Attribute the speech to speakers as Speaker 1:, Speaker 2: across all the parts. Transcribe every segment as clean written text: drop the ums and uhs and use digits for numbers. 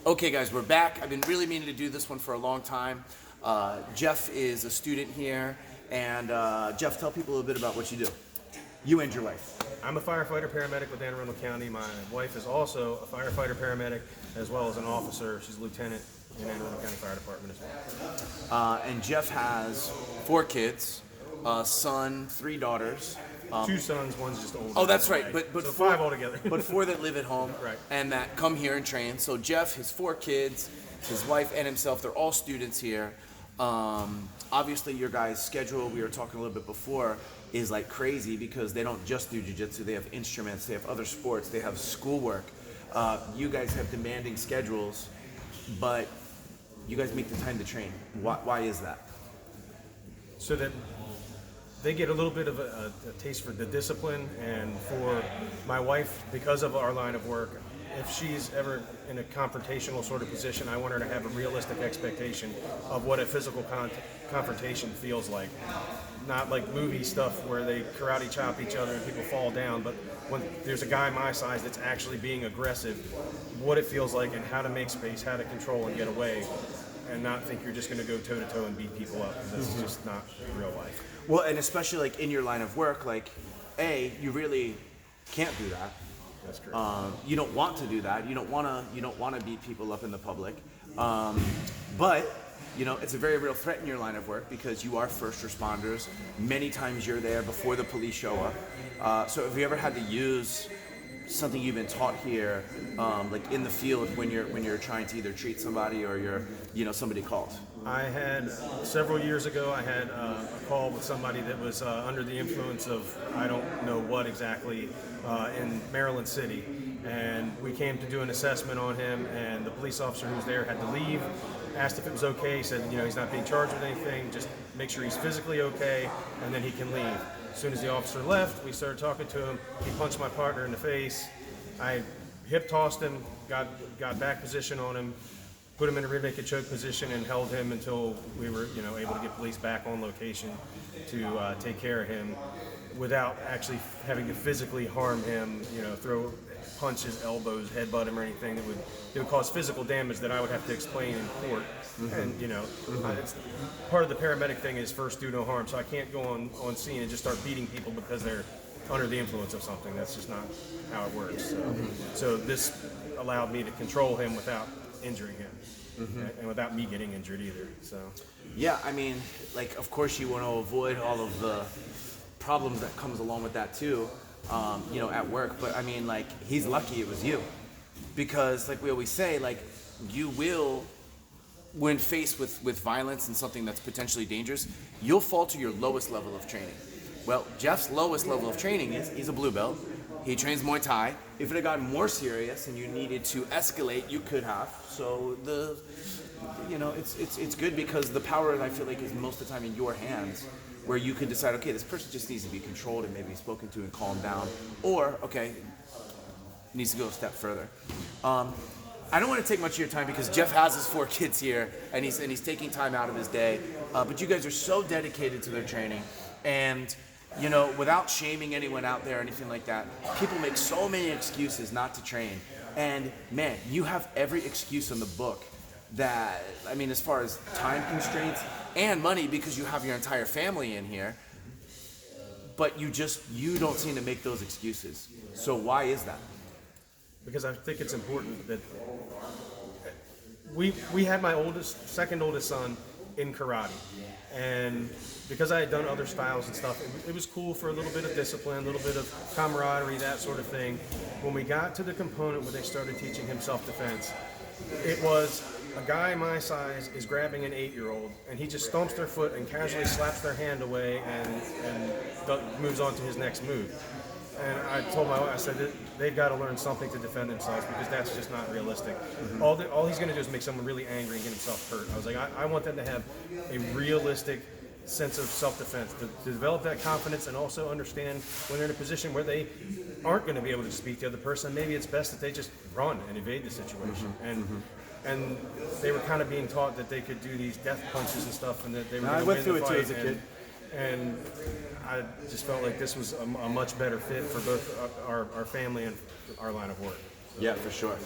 Speaker 1: Okay, guys, we're back. I've been really meaning to do this one for a long time. Jeff is a student here, and Jeff, tell people a little bit about what you do. You and your wife.
Speaker 2: I'm a firefighter paramedic with Anne Arundel County. My wife is also a firefighter paramedic as well as an officer. She's a lieutenant in Anne Arundel County Fire Department as well.
Speaker 1: And Jeff has 4 kids, a son, 3 daughters.
Speaker 2: 2 sons, one's just older.
Speaker 1: Oh, that's right. But
Speaker 2: so
Speaker 1: 4
Speaker 2: 5 altogether.
Speaker 1: But 4 that live at home,
Speaker 2: Right.
Speaker 1: And that come here and train. So Jeff, his 4 kids, his wife, and himself, they're all students here. Obviously, your guys' schedule, we were talking a little bit before, is like crazy because they don't just do jiu-jitsu. They have instruments, they have other sports, they have schoolwork. You guys have demanding schedules, but you guys make the time to train. Why is that?
Speaker 2: So that they get a little bit of a taste for the discipline, and for my wife, because of our line of work, if she's ever in a confrontational sort of position, I want her to have a realistic expectation of what a physical confrontation feels like. Not like movie stuff where they karate chop each other and people fall down, but when there's a guy my size that's actually being aggressive, what it feels like and how to make space, how to control and get away, and not think you're just going to go toe-to-toe and beat people up, because that's just not real life.
Speaker 1: Well, and especially like in your line of work, like, you really can't do that.
Speaker 2: That's correct.
Speaker 1: You don't want to do that. You don't want to beat people up in the public. But it's a very real threat in your line of work because you are first responders. Many times you're there before the police show up. So have you ever had to use something you've been taught here, like in the field when you're trying to either treat somebody or somebody calls?
Speaker 2: I had several years ago. I had a call with somebody that was under the influence of I don't know what exactly in Maryland City, and we came to do an assessment on him. And the police officer who was there had to leave. Asked if it was okay. He said, he's not being charged with anything. Just make sure he's physically okay, and then he can leave. As soon as the officer left, we started talking to him. He punched my partner in the face. I hip tossed him, got back position on him, put him in a rear naked choke position, and held him until we were, able to get police back on location to take care of him without actually having to physically harm him, throw punches, elbows, headbutt him or anything that would cause physical damage that I would have to explain in court. And it's, part of the paramedic thing is first do no harm, so I can't go on scene and just start beating people because they're under the influence of something. That's just not how it works. So this allowed me to control him without injuring him, and without me getting injured either. So
Speaker 1: yeah, I mean, like, of course you want to avoid all of the problems that comes along with that too, at work. But I mean, like, he's lucky it was you, because like we always say, like, you will, when faced with violence and something that's potentially dangerous, you'll fall to your lowest level of training. Well, Jeff's lowest level of training is he's a blue belt. He trains Muay Thai. If it had gotten more serious and you needed to escalate, you could have. So it's good because the power, I feel like, is most of the time in your hands, where you can decide, okay, this person just needs to be controlled and maybe spoken to and calmed down, or okay, needs to go a step further. I don't want to take much of your time because Jeff has his 4 kids here, and he's taking time out of his day. But you guys are so dedicated to their training, and without shaming anyone out there or anything like that, people make so many excuses not to train. And man, you have every excuse in the book. That, I mean, as far as time constraints and money, because you have your entire family in here, but you don't seem to make those excuses. So why is that?
Speaker 2: Because I think it's important that we had my second oldest son in karate, and because I had done other styles and stuff, it was cool for a little bit of discipline, a little bit of camaraderie, that sort of thing. When we got to the component where they started teaching him self-defense, it was a guy my size is grabbing an 8-year-old, and he just stomps their foot and casually slaps their hand away and moves on to his next move. And I told my wife, I said, they've got to learn something to defend themselves, because that's just not realistic. All he's going to do is make someone really angry and get himself hurt. I was like, I want them to have a realistic sense of self-defense, to develop that confidence, and also understand when they're in a position where they aren't going to be able to speak to the other person, maybe it's best that they just run and evade the situation. And they were kind of being taught that they could do these death punches and stuff, and that they were going to win the fight. I went through it too as a kid. And I just felt like this was a much better fit for both our family and our line of work.
Speaker 1: Yeah, for sure.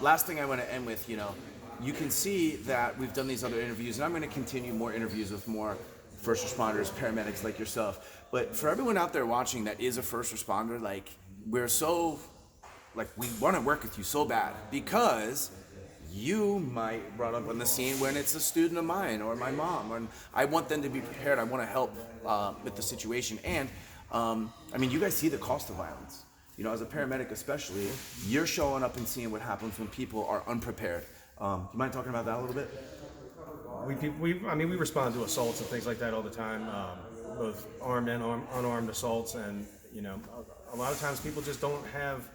Speaker 1: Last thing I want to end with, you can see that we've done these other interviews, and I'm going to continue more interviews with more first responders, paramedics like yourself. But for everyone out there watching that is a first responder, like, we want to work with you so bad because you might run up on the scene when it's a student of mine or my mom, and I want them to be prepared. I want to help with the situation. And you guys see the cost of violence. As a paramedic especially, you're showing up and seeing what happens when people are unprepared. You mind talking about that a little bit?
Speaker 2: We respond to assaults and things like that all the time, both armed and unarmed assaults, and a lot of times people just don't have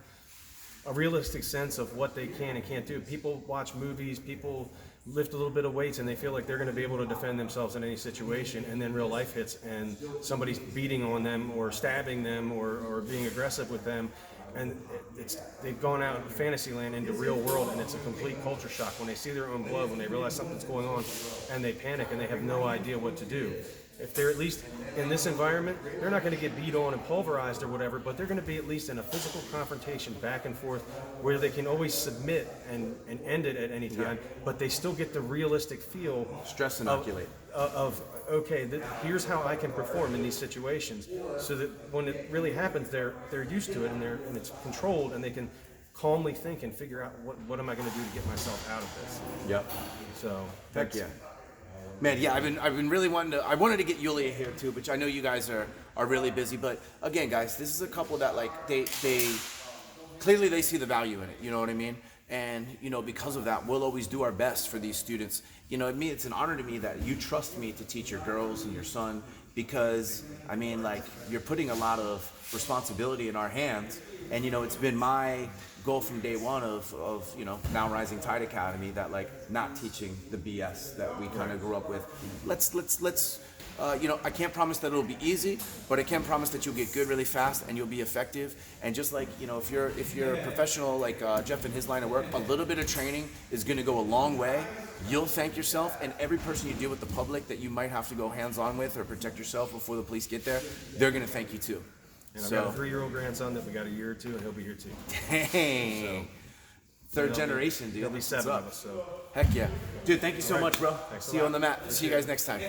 Speaker 2: a realistic sense of what they can and can't do. People watch movies, people lift a little bit of weights, and they feel like they're going to be able to defend themselves in any situation, and then real life hits, and somebody's beating on them or stabbing them or being aggressive with them, and they've gone out in fantasy land into real world, and it's a complete culture shock when they see their own blood, when they realize something's going on, and they panic and they have no idea what to do. If they're at least in this environment, they're not going to get beat on and pulverized or whatever, but they're going to be at least in a physical confrontation back and forth where they can always submit and end it at any time, but they still get the realistic feel.
Speaker 1: Stress inoculate.
Speaker 2: Here's how I can perform in these situations, so that when it really happens, they're used to it, and it's controlled, and they can calmly think and figure out what am I going to do to get myself out of this.
Speaker 1: Yep.
Speaker 2: So
Speaker 1: heck yeah. Man, yeah, I've been really I wanted to get Yulia here too, but I know you guys are really busy. But again, guys, this is a couple that they clearly they see the value in it. You know what I mean? And because of that, we'll always do our best for these students. It's an honor to me that you trust me to teach your girls and your son, because you're putting a lot of responsibility in our hands. And it's been my goal from day one of now Rising Tide Academy that not teaching the BS that we kind of grew up with. Let's I can't promise that it'll be easy, but I can promise that you'll get good really fast and you'll be effective. And just if you're a professional like Jeff in his line of work, a little bit of training is going to go a long way. You'll thank yourself, and every person you deal with the public that you might have to go hands-on with or protect yourself before the police get there, they're going to thank you too.
Speaker 2: And I've got a 3-year-old grandson that we got a year or two, and he'll be here too.
Speaker 1: Dang. So, third generation, dude.
Speaker 2: There'll be 7 of us. So.
Speaker 1: Heck yeah. Dude, thank you so much, bro.
Speaker 2: Thanks
Speaker 1: See you on the mat. See you guys next time.